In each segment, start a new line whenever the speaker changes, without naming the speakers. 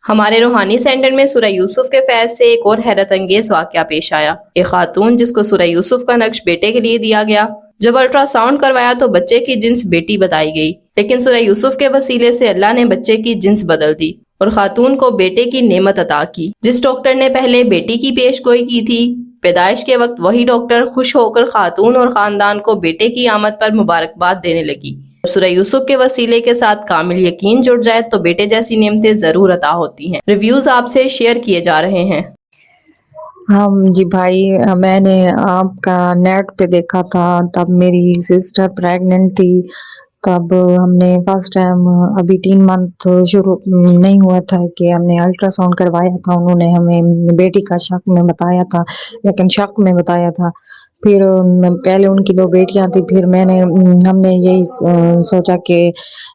ہمارے روحانی سینٹر میں سورہ یوسف کے فیض سے ایک اور حیرت انگیز واقعہ پیش آیا۔ ایک خاتون جس کو سورہ یوسف کا نقش بیٹے کے لیے دیا گیا، جب الٹرا ساؤنڈ کروایا تو بچے کی جنس بیٹی بتائی گئی، لیکن سورہ یوسف کے وسیلے سے اللہ نے بچے کی جنس بدل دی اور خاتون کو بیٹے کی نعمت عطا کی۔ جس ڈاکٹر نے پہلے بیٹی کی پیش گوئی کی تھی، پیدائش کے وقت وہی ڈاکٹر خوش ہو کر خاتون اور خاندان کو بیٹے کی آمد پر مبارکباد دینے لگی۔ سورہ یوسف کے وسیلے کے ساتھ کامل یقین جڑ جائے تو بیٹے جیسی نعمتیں ضرور عطا ہوتی ہیں۔ ریویوز آپ سے شیئر کیے جا رہے ہیں۔
جی بھائی، میں نے آپ کا نیٹ پہ دیکھا تھا، تب میری سسٹر پریگننٹ تھی، تب ہم نے فرسٹ ٹائم ابھی 3 منتھ شروع نہیں ہوا تھا کہ ہم نے الٹرا ساؤنڈ کروایا تھا۔ انہوں نے ہمیں بیٹی کا شک میں بتایا تھا، لیکن شک میں بتایا تھا۔ پھر پہلے ان کی 2 بیٹیاں تھیں، پھر ہم نے یہی سوچا کہ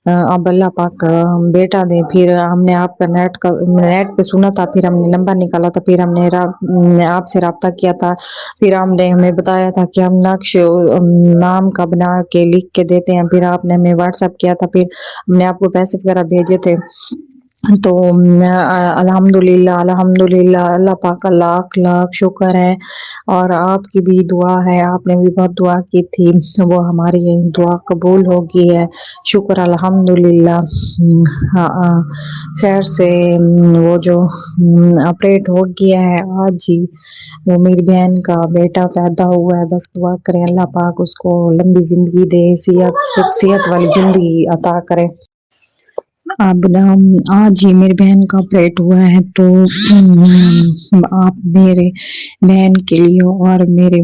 اب اللہ پاک بیٹا دے۔ پھر ہم نے آپ کا نیٹ پہ سنا تھا، پھر ہم نے نمبر نکالا تھا، پھر ہم نے آپ سے رابطہ کیا تھا۔ پھر آپ نے ہمیں بتایا تھا کہ ہم نقش نام کا بنا کے لکھ کے دیتے ہیں، پھر آپ نے ہمیں واٹس ایپ کیا تھا، پھر ہم نے آپ کو پیسے وغیرہ بھیجے تھے۔ تو الحمدللہ اللہ پاک کا لاکھ لاکھ شکر ہے، اور آپ کی بھی دعا ہے، آپ نے بھی بہت دعا کی تھی، وہ ہماری دعا قبول ہوگی ہے، شکر الحمدللہ۔ خیر سے وہ جو آپریٹ ہو گیا ہے آج ہی، وہ میری بہن کا بیٹا پیدا ہوا ہے، بس دعا کریں اللہ پاک اس کو لمبی زندگی دے، صحت والی زندگی عطا کرے۔ اب آج ہی میری بہن کا آپریٹ ہوا ہے، تو آپ میرے بہن کے لیے اور میرے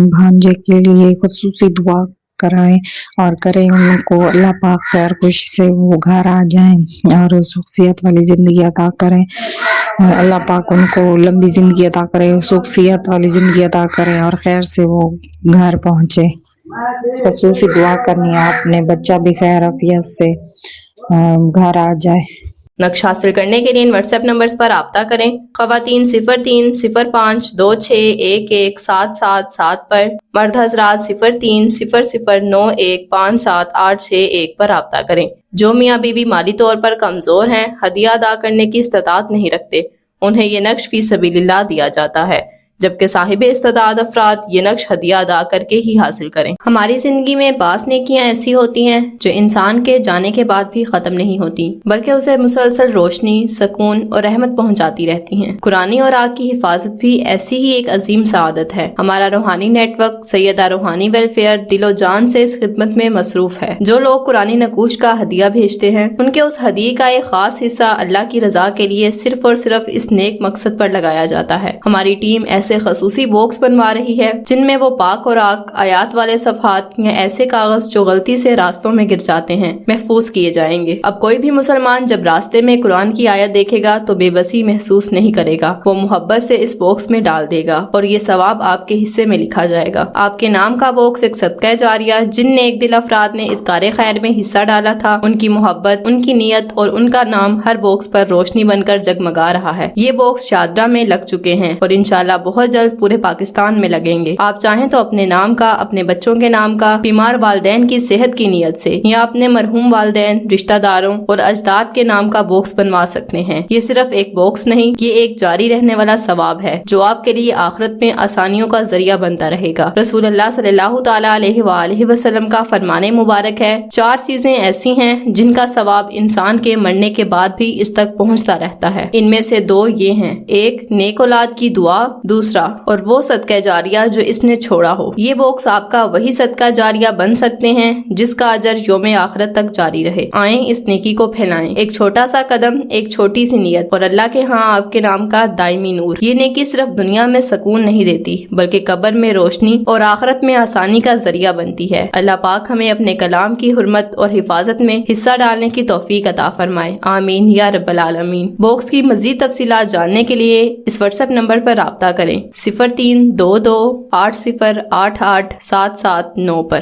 بھانجے کے لیے خصوصی دعا کرائیں اور کریں ان کو اللہ پاک خیر خوش سے وہ گھر آ جائیں اور صحت والی زندگی عطا کریں۔ اللہ پاک ان کو لمبی زندگی عطا کرے، صحت والی زندگی عطا کرے اور خیر سے وہ گھر پہنچے۔ خصوصی دعا کرنی ہے آپ نے، بچہ بھی خیر عافیت سے گھر آ جائے۔
نقش حاصل کرنے کے لیے ان واٹس ایپ نمبرز پر رابطہ کریں۔ خواتین 0305211777 پر، مرد حضرات 030091578661 پر رابطہ کریں۔ جو میاں بیوی مالی طور پر کمزور ہیں، ہدیہ ادا کرنے کی استطاعت نہیں رکھتے، انہیں یہ نقش فی سبیل اللہ دیا جاتا ہے، جبکہ صاحب استطاعت افراد یہ نقش ہدیہ ادا کر کے ہی حاصل کریں۔ ہماری زندگی میں بعض نیکیاں ایسی ہوتی ہیں جو انسان کے جانے کے بعد بھی ختم نہیں ہوتی، بلکہ اسے مسلسل روشنی، سکون اور رحمت پہنچاتی رہتی ہیں۔ قرآنی اور آگ کی حفاظت بھی ایسی ہی ایک عظیم سعادت ہے۔ ہمارا روحانی نیٹ ورک سیدہ روحانی ویلفیئر دل و جان سے اس خدمت میں مصروف ہے۔ جو لوگ قرآنی نقوش کا ہدیہ بھیجتے ہیں، ان کے اس ہدیے کا ایک خاص حصہ اللہ کی رضا کے لیے صرف اور صرف اس نیک مقصد پر لگایا جاتا ہے۔ ہماری ٹیم ایسے خصوصی باکس بنوا رہی ہے جن میں وہ پاک اور آگ آیات والے صفحات یا ایسے کاغذ جو غلطی سے راستوں میں گر جاتے ہیں محفوظ کیے جائیں گے۔ اب کوئی بھی مسلمان جب راستے میں قرآن کی آیت دیکھے گا تو بے بسی محسوس نہیں کرے گا، وہ محبت سے اس باکس میں ڈال دے گا اور یہ ثواب آپ کے حصے میں لکھا جائے گا۔ آپ کے نام کا باکس ایک صدقہ جاریہ جن نیک دل افراد نے اس کار خیر میں حصہ ڈالا تھا، ان کی محبت، ان کی نیت اور ان کا نام ہر باکس پر روشنی بن کر جگمگا رہا ہے۔ یہ باکس شاہدرہ میں لگ چکے ہیں اور انشاءاللہ بہت جلد پورے پاکستان میں لگیں گے۔ آپ چاہیں تو اپنے نام کا، اپنے بچوں کے نام کا، بیمار والدین کی صحت کی نیت سے یا اپنے مرحوم والدین، رشتہ داروں اور اجداد کے نام کا باکس بنوا سکتے ہیں۔ یہ صرف ایک باکس نہیں، یہ ایک جاری رہنے والا ثواب ہے جو آپ کے لیے آخرت میں آسانیوں کا ذریعہ بنتا رہے گا۔ رسول اللہ صلی اللہ تعالی علیہ وآلہ وسلم کا فرمان مبارک ہے، 4 چیزیں ایسی ہیں جن کا ثواب انسان کے مرنے کے بعد بھی اس تک پہنچتا رہتا ہے۔ ان میں سے 2 یہ ہیں، ایک نیک اولاد کی دعا، دوسرا اور وہ صدقہ جاریہ جو اس نے چھوڑا ہو۔ یہ باکس آپ کا وہی صدقہ جاریہ بن سکتے ہیں جس کا اجر یوم آخرت تک جاری رہے۔ آئیں اس نیکی کو پھیلائیں، ایک چھوٹا سا قدم، ایک چھوٹی سی نیت اور اللہ کے ہاں آپ کے نام کا دائمی نور۔ یہ نیکی صرف دنیا میں سکون نہیں دیتی بلکہ قبر میں روشنی اور آخرت میں آسانی کا ذریعہ بنتی ہے۔ اللہ پاک ہمیں اپنے کلام کی حرمت اور حفاظت میں حصہ ڈالنے کی توفیق عطا فرمائے، آمین یا رب العالمین۔ باکس کی مزید تفصیلات جاننے کے لیے اس واٹس ایپ نمبر پر رابطہ کریں، 0322808877 9 پر۔